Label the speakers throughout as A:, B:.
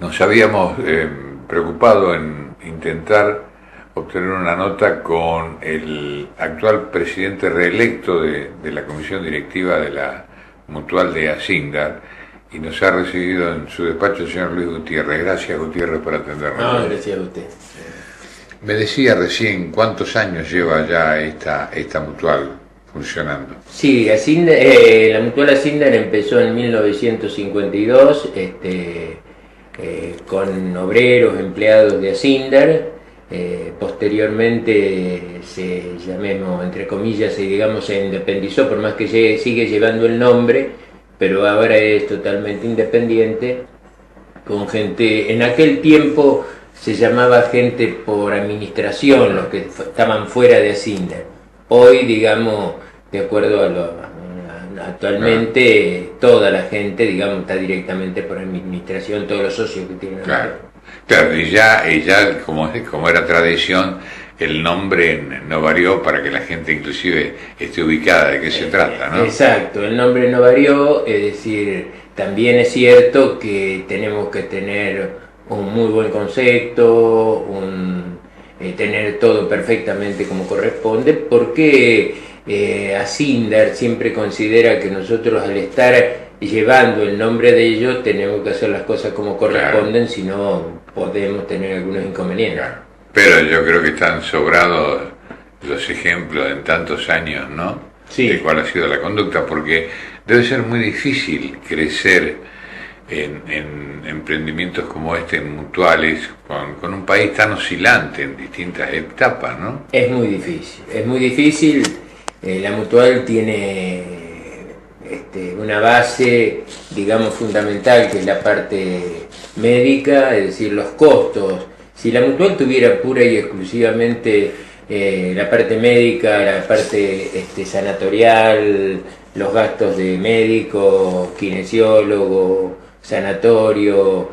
A: Nos habíamos preocupado en intentar obtener una nota con el actual presidente reelecto de la comisión directiva de la Mutual de Asindar, y nos ha recibido en su despacho el señor Luis Gutiérrez. Gracias, Gutiérrez, por atendernos.
B: No, gracias a usted.
A: Me decía recién cuántos años lleva ya esta mutual funcionando.
B: Sí, la Mutual Asindar empezó en 1952 con obreros, empleados de Asindar. Posteriormente llamemos entre comillas, se independizó, por más que sigue llevando el nombre, pero ahora es totalmente independiente, con gente. En aquel tiempo se llamaba gente por administración, los que estaban fuera de Asindar. Hoy, digamos, de acuerdo a actualmente, toda la gente, digamos, está directamente por administración, todos los socios que tienen.
A: Claro, y ya como era tradición, el nombre no varió para que la gente inclusive esté ubicada de qué se trata, ¿no?
B: Exacto, el nombre no varió, es decir, también es cierto que tenemos que tener un muy buen concepto, tener todo perfectamente como corresponde, porque Asindar siempre considera que nosotros, al estar llevando el nombre de ellos, tenemos que hacer las cosas como corresponden, si no podemos tener algunos inconvenientes.
A: Claro. Pero yo creo que están sobrados los ejemplos en tantos años, ¿no?
B: Sí.
A: De cuál ha sido la conducta, porque debe ser muy difícil crecer en emprendimientos como este, en mutuales, con un país tan oscilante en distintas etapas, ¿no?
B: Es muy difícil. La Mutual tiene una base, digamos, fundamental, que es la parte médica, es decir, los costos. Si la Mutual tuviera pura y exclusivamente la parte médica, la parte sanatorial, los gastos de médico, kinesiólogo, sanatorio,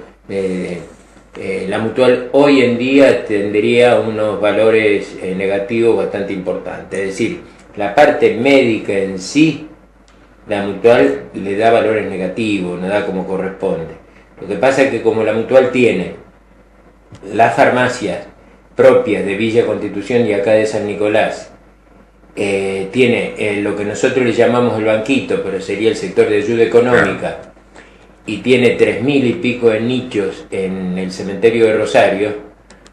B: la Mutual hoy en día tendría unos valores negativos bastante importantes. Es decir, la parte médica en sí, la Mutual le da valores negativos, no da como corresponde. Lo que pasa es que como la Mutual tiene las farmacias propias de Villa Constitución y acá de San Nicolás, tiene lo que nosotros le llamamos el banquito, pero sería el sector de ayuda económica, y tiene 3.000 y pico de nichos en el cementerio de Rosario,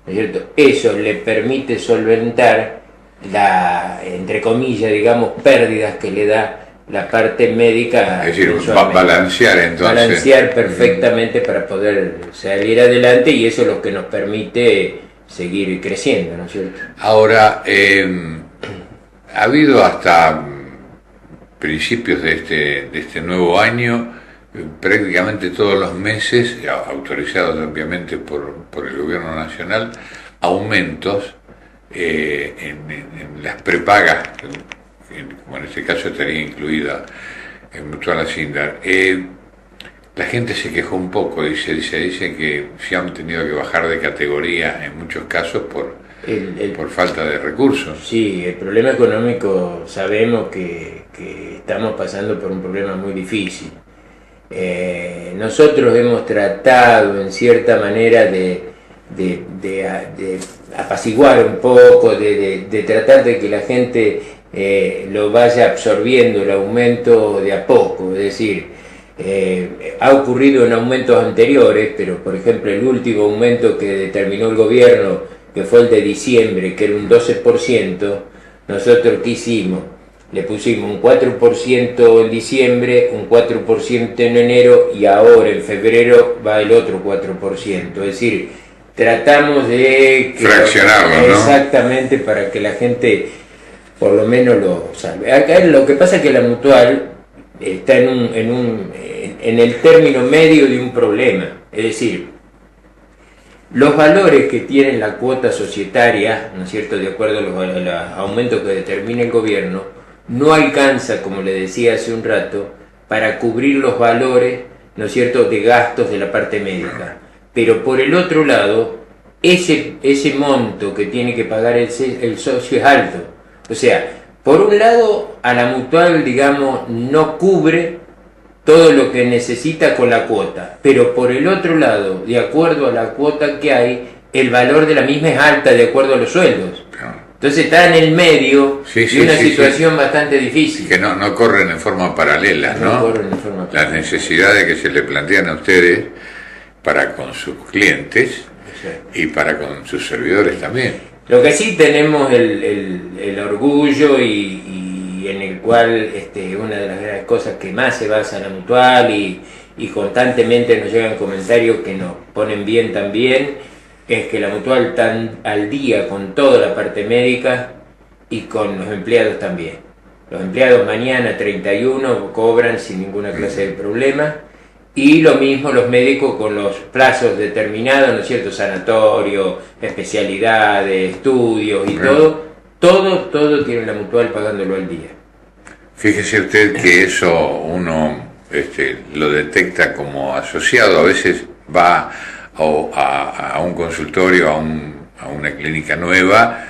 B: ¿no es cierto? Eso le permite solventar entre comillas, digamos, pérdidas que le da la parte médica.
A: Es decir, balancear entonces.
B: Balancear perfectamente para poder salir adelante, y eso es lo que nos permite seguir creciendo, ¿no es cierto?
A: Ahora, ha habido hasta principios de este nuevo año, prácticamente todos los meses, autorizados obviamente por el gobierno nacional, aumentos en las prepagas, como en este caso estaría incluida en Mutual Asindar. La gente se quejó un poco, dice que se han tenido que bajar de categoría en muchos casos por falta de recursos.
B: Sí, el problema económico, sabemos que estamos pasando por un problema muy difícil. Nosotros hemos tratado en cierta manera de apaciguar un poco, de tratar de que la gente lo vaya absorbiendo, el aumento de a poco. Es decir, ha ocurrido en aumentos anteriores, pero por ejemplo el último aumento que determinó el gobierno, que fue el de diciembre, que era un 12%, nosotros ¿qué hicimos? Le pusimos un 4% en diciembre, un 4% en enero, y ahora en febrero va el otro 4%. Es decir, tratamos de
A: fraccionarlo, ¿no?
B: Exactamente, para que la gente por lo menos lo salve. Acá lo que pasa es que la Mutual está en el término medio de un problema. Es decir, los valores que tiene la cuota societaria, ¿no es cierto?, de acuerdo a los aumentos que determina el gobierno, no alcanza, como le decía hace un rato, para cubrir los valores, ¿no es cierto?, de gastos de la parte médica. Pero por el otro lado, ese monto que tiene que pagar el socio es alto. O sea, por un lado, a la Mutual, digamos, no cubre todo lo que necesita con la cuota, pero por el otro lado, de acuerdo a la cuota que hay, el valor de la misma es alta de acuerdo a los sueldos. Entonces está en el medio de una situación bastante difícil.
A: Que no corren en forma paralela, ¿no?
B: Corren en forma paralela.
A: Las necesidades que se le plantean a ustedes para con sus clientes y para con sus servidores también.
B: Lo que sí tenemos el orgullo y en el cual una de las cosas que más se basa en la Mutual y constantemente nos llegan comentarios que nos ponen bien también, es que la Mutual está al día con toda la parte médica y con los empleados también. Los empleados mañana 31 cobran sin ninguna clase de problema, y lo mismo los médicos con los plazos determinados, ¿no es cierto? Sanatorio, especialidades, estudios y todo tiene la Mutual pagándolo al día.
A: Fíjese usted que eso uno lo detecta como asociado, a veces va a un consultorio, a una clínica nueva,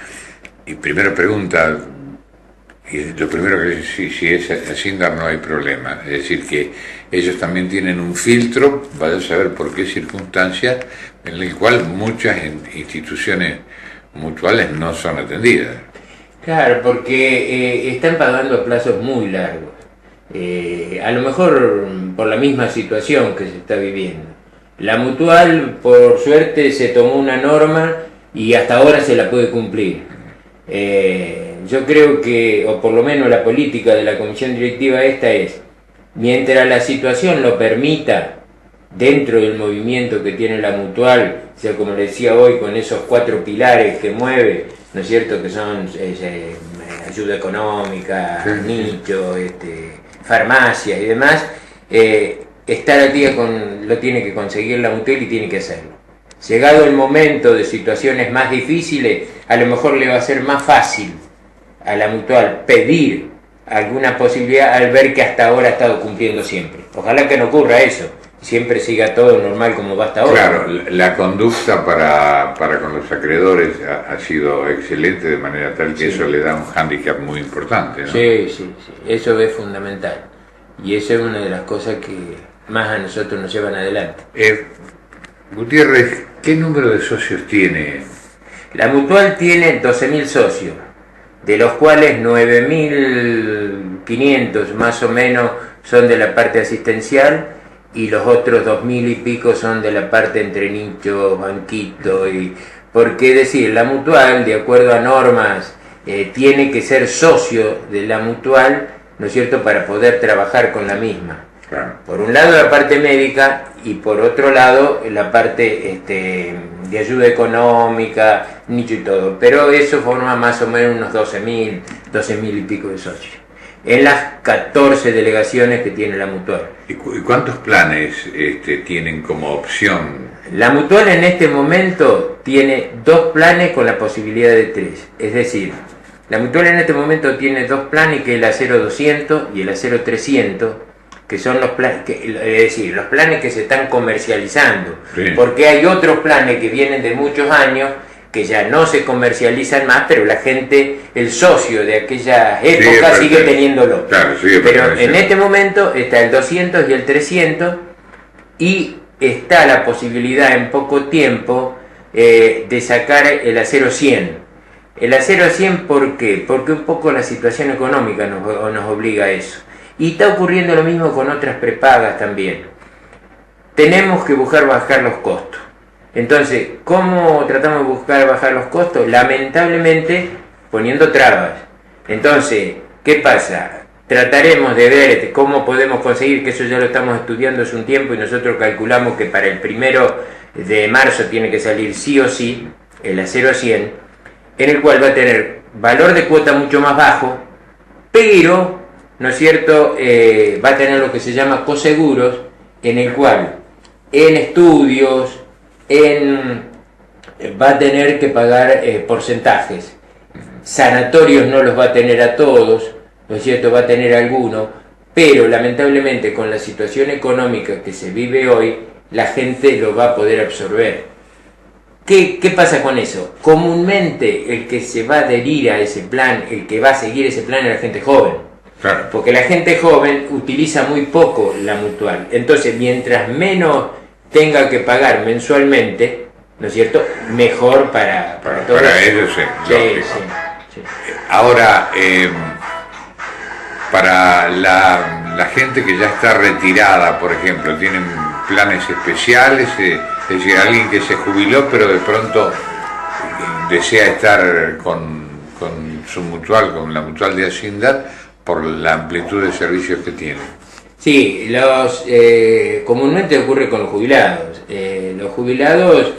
A: y primero pregunta, y lo primero que dice, si es Asindar no hay problema, es decir que ellos también tienen un filtro, vaya a saber por qué circunstancias, en el cual muchas instituciones mutuales no son atendidas.
B: Claro, porque están pagando a plazos muy largos, a lo mejor por la misma situación que se está viviendo. La Mutual, por suerte, se tomó una norma y hasta ahora se la puede cumplir. Yo creo que, o por lo menos la política de la comisión directiva esta es, mientras la situación lo permita, dentro del movimiento que tiene la Mutual, o sea, como le decía hoy, con esos 4 pilares que mueve, ¿no es cierto?, que son ayuda económica, nicho, farmacia y demás, estar al día lo tiene que conseguir la Mutual y tiene que hacerlo. Llegado el momento de situaciones más difíciles, a lo mejor le va a ser más fácil a la Mutual pedir alguna posibilidad al ver que hasta ahora ha estado cumpliendo siempre. Ojalá que no ocurra eso, siempre siga todo normal como va hasta ahora.
A: Claro, la conducta para con los acreedores ha sido excelente, de manera tal que eso le da un hándicap muy importante, ¿no?
B: Sí, eso es fundamental. Y eso es una de las cosas que más a nosotros nos llevan adelante.
A: Gutiérrez, ¿qué número de socios tiene?
B: La Mutual tiene 12.000 socios, de los cuales 9.500 más o menos son de la parte asistencial y los otros 2.000 y pico son de la parte entre nichos, banquito porque decir, la Mutual, de acuerdo a normas, tiene que ser socio de la Mutual, ¿no es cierto?, para poder trabajar con la misma. Claro. Por un lado la parte médica y por otro lado la parte de ayuda económica, nicho y todo. Pero eso forma más o menos unos 12.000 y pico de socios. En las 14 delegaciones que tiene la Mutual.
A: ¿Y cuántos planes tienen como opción?
B: La Mutual en este momento tiene 2 planes con la posibilidad de 3. Es decir, la Mutual en este momento tiene 2 planes, que es el Acero 200 y el Acero 300, que son los planes, es decir, los planes que se están comercializando, sí. Porque hay otros planes que vienen de muchos años que ya no se comercializan más, pero la gente, el socio de aquella época sigue teniéndolo. Claro, pero en este momento está el 200 y el 300 y está la posibilidad en poco tiempo de sacar el Acero 100. El Acero 100, ¿por qué? Porque un poco la situación económica nos obliga a eso. Y está ocurriendo lo mismo con otras prepagas también. Tenemos que buscar bajar los costos. Entonces, ¿cómo tratamos de buscar bajar los costos? Lamentablemente, poniendo trabas. Entonces, ¿qué pasa? Trataremos de ver cómo podemos conseguir, que eso ya lo estamos estudiando hace un tiempo y nosotros calculamos que para el 1 de marzo tiene que salir sí o sí el Acero 100, en el cual va a tener valor de cuota mucho más bajo, pero, ¿no es cierto?, va a tener lo que se llama coseguros, en el cual en estudios, va a tener que pagar porcentajes. Sanatorios no los va a tener a todos, ¿no es cierto?, va a tener algunos, pero lamentablemente con la situación económica que se vive hoy, la gente lo va a poder absorber. ¿Qué pasa con eso? Comúnmente el que se va a adherir a ese plan, el que va a seguir ese plan es la gente joven.
A: Claro.
B: Porque la gente joven utiliza muy poco la mutual. Entonces, mientras menos tenga que pagar mensualmente, ¿no es cierto?, mejor para todos.
A: Para ellos, sí.
B: Sí.
A: Ahora, para la gente que ya está retirada, por ejemplo, ¿tienen planes especiales? Es decir, alguien que se jubiló pero de pronto desea estar con su mutual, con la mutual de Hacienda, por la amplitud de servicios que tiene.
B: Sí, comúnmente ocurre con los jubilados. Los jubilados,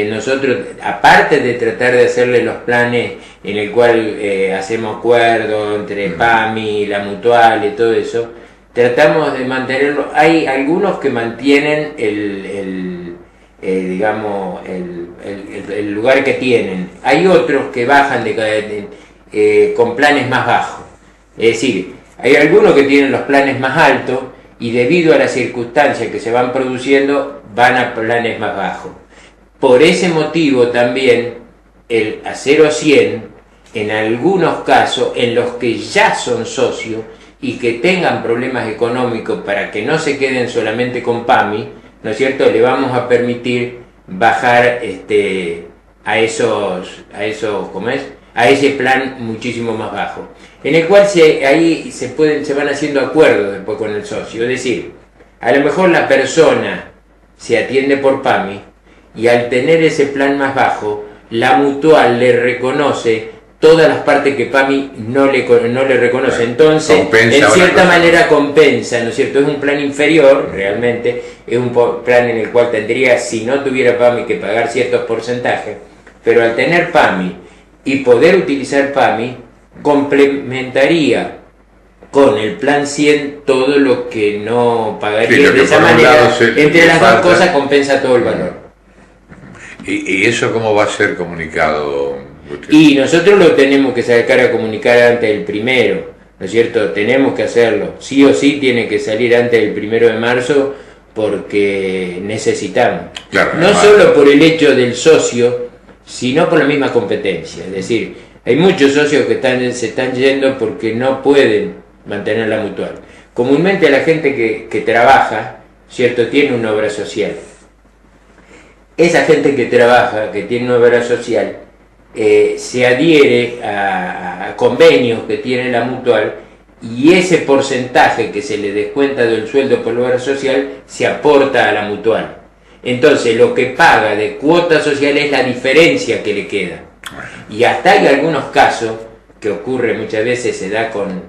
B: nosotros, aparte de tratar de hacerle los planes en el cual hacemos acuerdo entre PAMI, la mutual y todo eso, tratamos de mantenerlo. Hay algunos que mantienen digamos, el lugar que tienen. Hay otros que bajan con planes más bajos. Es decir, hay algunos que tienen los planes más altos y debido a las circunstancias que se van produciendo van a planes más bajos. Por ese motivo también el a 0 a 100, en algunos casos en los que ya son socios y que tengan problemas económicos para que no se queden solamente con PAMI, ¿no es cierto?, le vamos a permitir bajar a ese plan muchísimo más bajo, en el cual ahí se van haciendo acuerdos después con el socio. Es decir, a lo mejor la persona se atiende por PAMI y al tener ese plan más bajo, la mutual le reconoce todas las partes que PAMI no le reconoce. Entonces, compensa, en cierta manera compensa, ¿no es cierto? Es un plan inferior, realmente, es un plan en el cual tendría, si no tuviera PAMI, que pagar ciertos porcentajes, pero al tener PAMI y poder utilizar PAMI, complementaría con el plan 100 todo lo que no pagaría. Sí, de esa manera, entre las dos cosas compensa todo el valor.
A: ¿Y eso cómo va a ser comunicado?
B: Y nosotros lo tenemos que sacar a comunicar antes del 1, ¿no es cierto? Tenemos que hacerlo. Sí o sí tiene que salir antes del 1 de marzo porque necesitamos. Claro, no solo por el hecho del socio, sino por la misma competencia. Es decir, hay muchos socios que se están yendo porque no pueden mantener la mutual. Comúnmente la gente que trabaja, ¿cierto?, tiene una obra social. Esa gente que trabaja, que tiene una obra social, se adhiere a convenios que tiene la mutual y ese porcentaje que se le descuenta del sueldo por la obra social se aporta a la mutual. Entonces lo que paga de cuota social es la diferencia que le queda. Y hasta hay algunos casos que ocurre muchas veces, se da con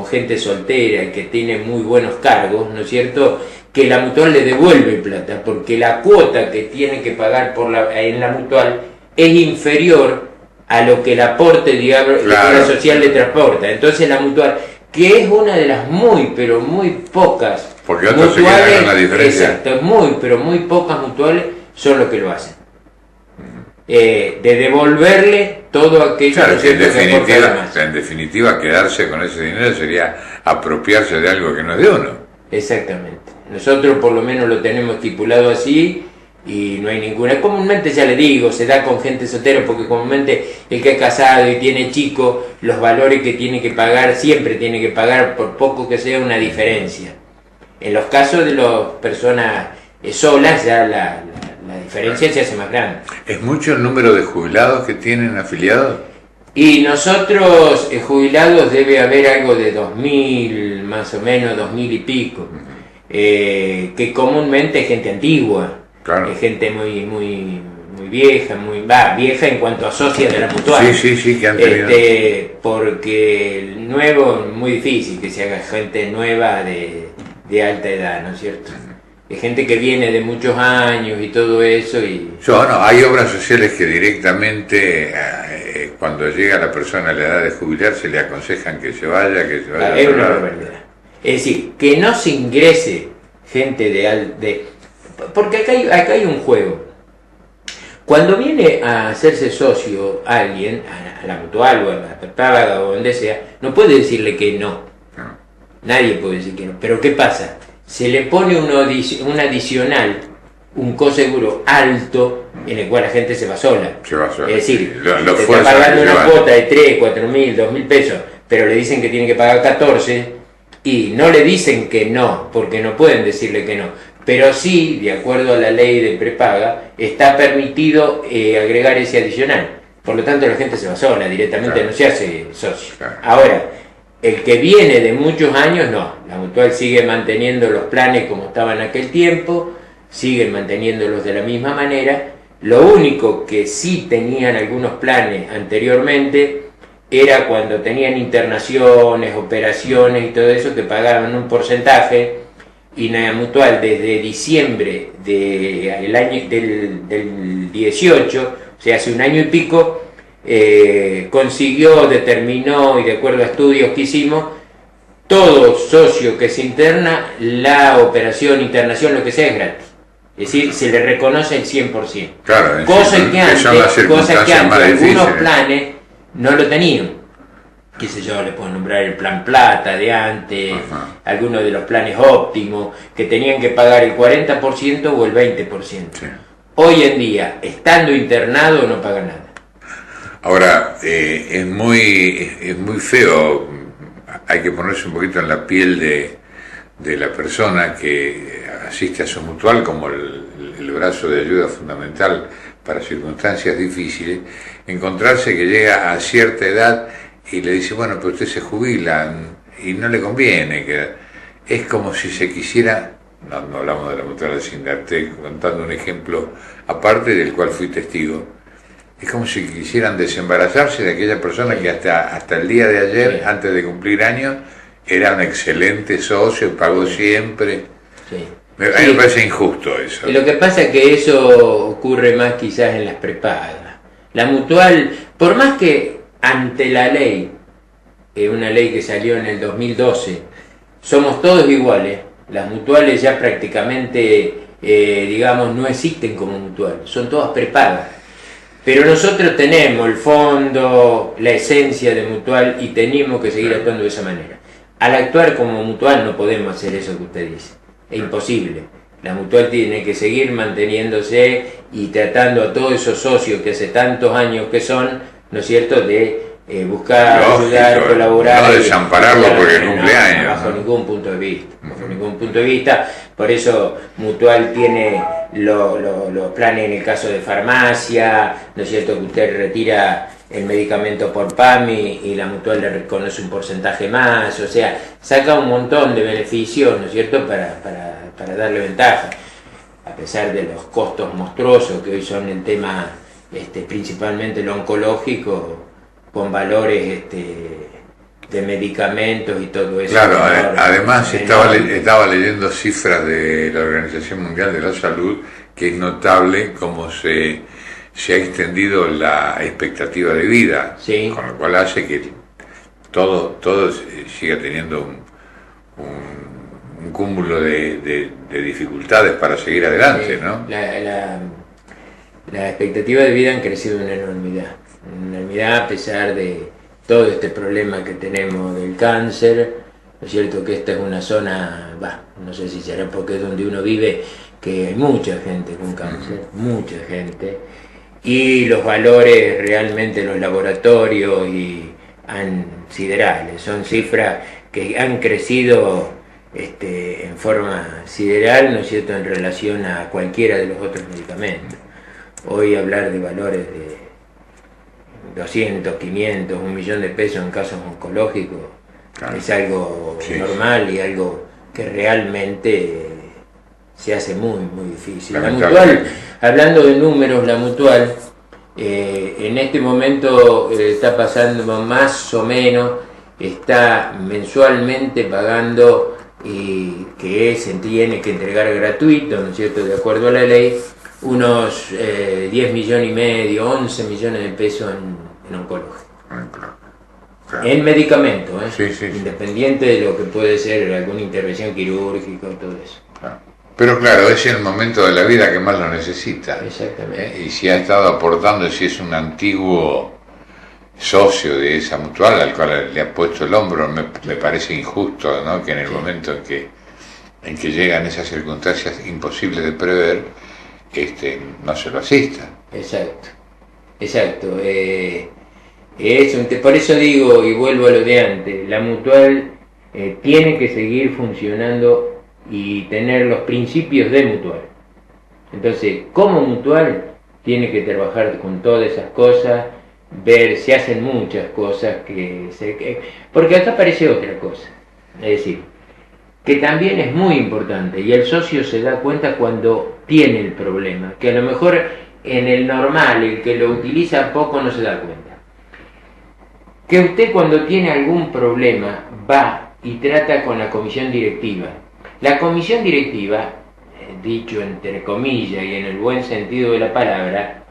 B: gente soltera que tiene muy buenos cargos, ¿no es cierto?, que la mutual le devuelve plata, porque la cuota que tiene que pagar en la mutual es inferior a lo que el aporte, digamos, la social le transporta. Entonces la mutual, que es una de las pero muy pocas
A: porque otros mutuales, se quedan con la diferencia.
B: Exacto, pero muy pocas mutuales son los que lo hacen. De devolverle todo aquello,
A: claro, que en definitiva quedarse con ese dinero sería apropiarse de algo que no es de uno.
B: Exactamente. Nosotros por lo menos lo tenemos estipulado así y no hay ninguna. Comúnmente, ya le digo, se da con gente soltera porque comúnmente el que es casado y tiene chico, los valores que tiene que pagar, siempre tiene que pagar, por poco que sea, una diferencia. En los casos de las personas solas ya la diferencia se hace más grande.
A: ¿Es mucho el número de jubilados que tienen afiliados?
B: Y nosotros, jubilados, debe haber algo de 2.000, más o menos, 2.000 y pico, que comúnmente es gente antigua, claro. Es gente muy vieja, vieja en cuanto a socios de la mutual.
A: Sí, que han tenido.
B: Porque el nuevo es muy difícil que se haga gente nueva de alta edad, ¿no es cierto? Es gente que viene de muchos años y todo eso.
A: Hay obras sociales que directamente, cuando llega la persona a la edad de jubilarse, le aconsejan que se vaya. Es una
B: barbaridad. Es decir, que no se ingrese gente porque acá hay un juego. Cuando viene a hacerse socio alguien, a la mutual o a la prepaga o donde sea, no puede decirle que no. Nadie puede decir que no. Pero ¿qué pasa? Se le pone un adicional, un coseguro alto, en el cual la gente se va sola.
A: Se va sola.
B: Es decir, te está pagando una cuota de 3, 4.000, 2.000 pesos pero le dicen que tiene que pagar 14 y no le dicen que no, porque no pueden decirle que no, pero sí, de acuerdo a la ley de prepaga, está permitido agregar ese adicional. Por lo tanto, la gente se va sola directamente, claro, no se hace socio. Claro. Ahora, el que viene de muchos años, no. La Mutual sigue manteniendo los planes como estaban en aquel tiempo, siguen manteniéndolos de la misma manera. Lo único que sí tenían algunos planes anteriormente era cuando tenían internaciones, operaciones y todo eso, que pagaban un porcentaje, y la Mutual desde diciembre del 18, o sea, hace un año y pico, determinó, y de acuerdo a estudios que hicimos, todo socio que se interna, la operación, internación, lo que sea, es gratis. Es decir, se le reconoce el 100%.
A: Claro,
B: cosa que antes algunos planes no lo tenían. Qué sé yo, le puedo nombrar el plan plata de antes, algunos de los planes óptimos, que tenían que pagar el 40% o el 20%. Sí. Hoy en día, estando internado, no paga nada.
A: Ahora, es muy feo, hay que ponerse un poquito en la piel de la persona que asiste a su Mutual como el brazo de ayuda fundamental para circunstancias difíciles, encontrarse que llega a cierta edad y le dice, bueno, pero usted se jubila y no le conviene, que es como si se quisiera, no hablamos de la Mutual de Sindarte, contando un ejemplo aparte del cual fui testigo, es como si quisieran desembarazarse de aquella persona que hasta el día de ayer, sí, antes de cumplir años, era un excelente socio, pagó siempre. Sí. A mí me parece injusto eso.
B: Lo que pasa es que eso ocurre más quizás en las prepagas. La Mutual, por más que ante la ley, una ley que salió en el 2012, somos todos iguales, las mutuales ya prácticamente, digamos, no existen como mutuales, son todas prepagas. Pero nosotros tenemos el fondo, la esencia de Mutual y tenemos que seguir actuando de esa manera. Al actuar como Mutual no podemos hacer eso que usted dice, es imposible. La Mutual tiene que seguir manteniéndose y tratando a todos esos socios que hace tantos años que son, ¿no es cierto?, de buscar, ayudar, colaborar.
A: No desampararlo porque es cumpleaños.
B: Bajo ningún punto de vista, bajo ningún punto de vista. Por eso Mutual tiene los planes en el caso de farmacia, ¿no es cierto?, que usted retira el medicamento por PAMI y la Mutual le reconoce un porcentaje más, o sea, saca un montón de beneficios, ¿no es cierto?, para darle ventaja, a pesar de los costos monstruosos que hoy son el tema, principalmente lo oncológico, con valores de medicamentos y todo eso.
A: Claro, además estaba leyendo cifras de la Organización Mundial de la Salud, que es notable cómo se ha extendido la expectativa de vida, sí, con lo cual hace que todo siga teniendo un cúmulo de dificultades para seguir adelante, sí, ¿no?
B: La expectativa de vida han crecido una enormidad a pesar de todo este problema que tenemos del cáncer. ¿No es cierto que esta es una zona, no sé si será porque es donde uno vive, que hay mucha gente con cáncer, mucha gente, y los valores realmente, los laboratorios siderales, son cifras que han crecido en forma sideral, ¿no es cierto?, en relación a cualquiera de los otros medicamentos. Hoy hablar de valores de 200, 500, 1 millón de pesos en casos oncológicos, claro, es algo normal y algo que realmente se hace muy, muy difícil. La Mutual, hablando de números, la Mutual en este momento está pasando más o menos, está mensualmente pagando, que se tiene que entregar gratuito, ¿no es cierto?, de acuerdo a la ley, unos 10 millones y medio, 11 millones de pesos en oncología. Claro. En medicamentos,
A: sí,
B: independiente de lo que puede ser alguna intervención quirúrgica o todo eso.
A: Claro. Pero claro, es el momento de la vida que más lo necesita.
B: Exactamente.
A: Y si ha estado aportando, si es un antiguo socio de esa Mutual al cual le ha puesto el hombro, me parece injusto, ¿no?, que en el momento en que llegan esas circunstancias imposibles de prever, no se lo asista.
B: Exacto. Por eso digo, y vuelvo a lo de antes, la mutual tiene que seguir funcionando y tener los principios de mutual. Entonces, como mutual, tiene que trabajar con todas esas cosas, ver, se hacen muchas cosas porque acá aparece otra cosa, es decir, que también es muy importante, y el socio se da cuenta cuando tiene el problema, que a lo mejor en el normal, el que lo utiliza poco no se da cuenta. Que usted cuando tiene algún problema va y trata con la comisión directiva. La comisión directiva, dicho entre comillas y en el buen sentido de la palabra,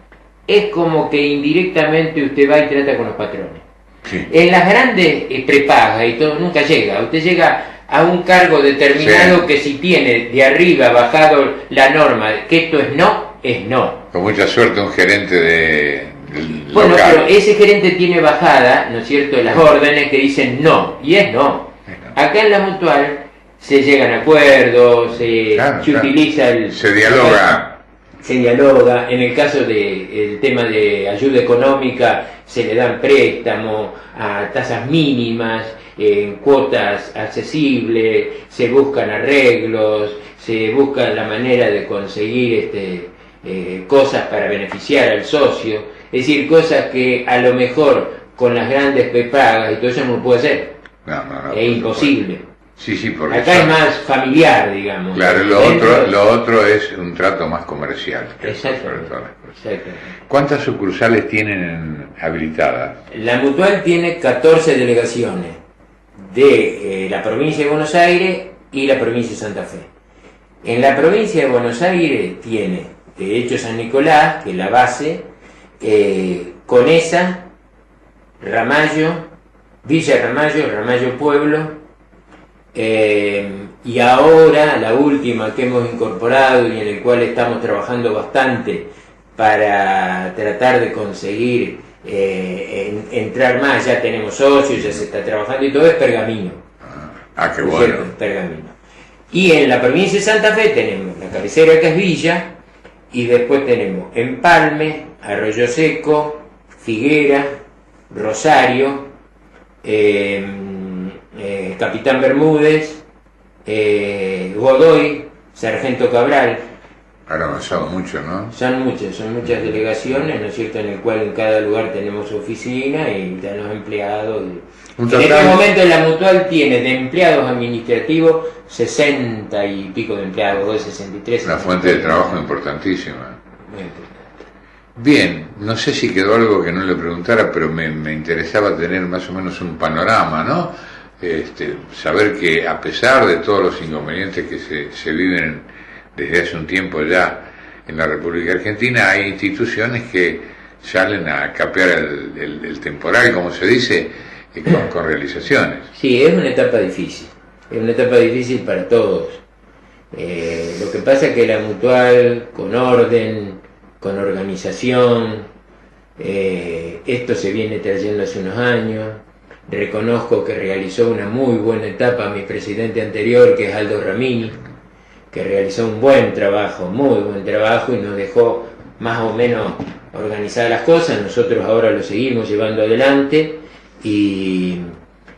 B: es como que indirectamente usted va y trata con los patrones. Sí. En las grandes prepagas y todo nunca llega. Usted llega a un cargo determinado, sí, que si tiene de arriba bajado la norma que esto es no, es no.
A: Con mucha suerte un gerente del
B: bueno,
A: local.
B: Pero ese gerente tiene bajada, ¿no es cierto?, las órdenes que dicen no, y es no. Acá en la mutual se llegan a acuerdos, se utiliza
A: se dialoga.
B: Se dialoga. En el caso del tema de ayuda económica se le dan préstamos a tasas mínimas, en cuotas accesibles, se buscan arreglos, se busca la manera de conseguir cosas para beneficiar al socio, es decir, cosas que a lo mejor con las grandes prepagas y todo eso no lo puede hacer.
A: No,
B: es imposible.
A: Sí, porque
B: acá es más familiar, digamos.
A: Claro, lo otro es un trato más comercial. Exactamente. ¿Cuántas sucursales tienen habilitadas?
B: La mutual tiene 14 delegaciones de la provincia de Buenos Aires y la provincia de Santa Fe. En la provincia de Buenos Aires tiene, de hecho, San Nicolás, que es la base, Conesa, Ramallo, Villa Ramallo, Ramallo Pueblo, y ahora la última que hemos incorporado y en el cual estamos trabajando bastante para tratar de conseguir entrar más, ya tenemos socios, ya se está trabajando y todo, es Pergamino.
A: Qué bueno.
B: Pergamino. Y en la provincia de Santa Fe tenemos la cabecera que es Villa, y después tenemos Empalme, Arroyo Seco, Figuera, Rosario, Capitán Bermúdez, Godoy, Sargento Cabral.
A: Ahora avanzado mucho, ¿no?
B: Son muchas delegaciones, ¿no es cierto?, en el cual en cada lugar tenemos oficina y están los empleados. En este momento la mutual tiene de empleados administrativos 60 y pico de empleados, 63.
A: Una fuente de trabajo importantísima. Muy importante. Bien, no sé si quedó algo que no le preguntara, pero me interesaba tener más o menos un panorama, ¿no? Saber que a pesar de todos los inconvenientes que se viven desde hace un tiempo ya en la República Argentina, hay instituciones que salen a capear el temporal, como se dice, con realizaciones.
B: Sí, es una etapa difícil para todos. Lo que pasa es que la mutual, con orden, con organización, esto se viene trayendo hace unos años. Reconozco que realizó una muy buena etapa mi presidente anterior, que es Aldo Ramini, que realizó un buen trabajo, muy buen trabajo, y nos dejó más o menos organizadas las cosas. Nosotros ahora lo seguimos llevando adelante, y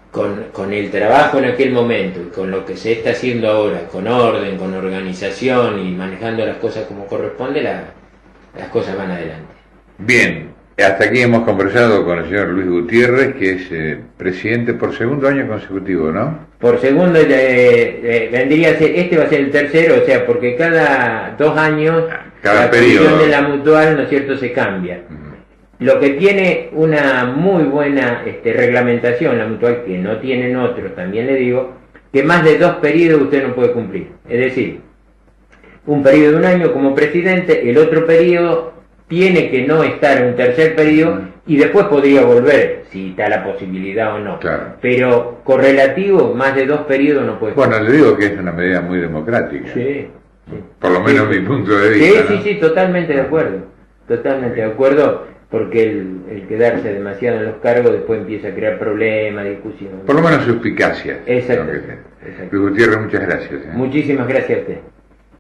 B: con el trabajo en aquel momento y con lo que se está haciendo ahora, con orden, con organización y manejando las cosas como corresponde, las cosas van adelante.
A: Bien. Hasta aquí hemos conversado con el señor Luis Gutiérrez, que es presidente por segundo año consecutivo, ¿no?
B: Por segundo, vendría a ser, este va a ser el tercero, o sea, porque cada 2 años
A: cada
B: la
A: periodo
B: comisión de la mutual, ¿no es cierto?, se cambia. Lo que tiene una muy buena reglamentación, la mutual, que no tienen otros, también le digo, que más de 2 periodos usted no puede cumplir. Es decir, un periodo de 1 año como presidente, el otro periodo tiene que no estar en un tercer periodo y después podría volver, si está la posibilidad o no.
A: Claro.
B: Pero correlativo, más de 2 periodos no puede estar.
A: Bueno, le digo que es una medida muy democrática.
B: Sí.
A: Por lo menos mi punto de vista.
B: Sí, totalmente de acuerdo. Totalmente de acuerdo, porque el quedarse demasiado en los cargos después empieza a crear problemas, discusiones.
A: Por lo menos suspicacia.
B: Exacto.
A: Luis Gutiérrez, muchas gracias.
B: Muchísimas gracias a usted.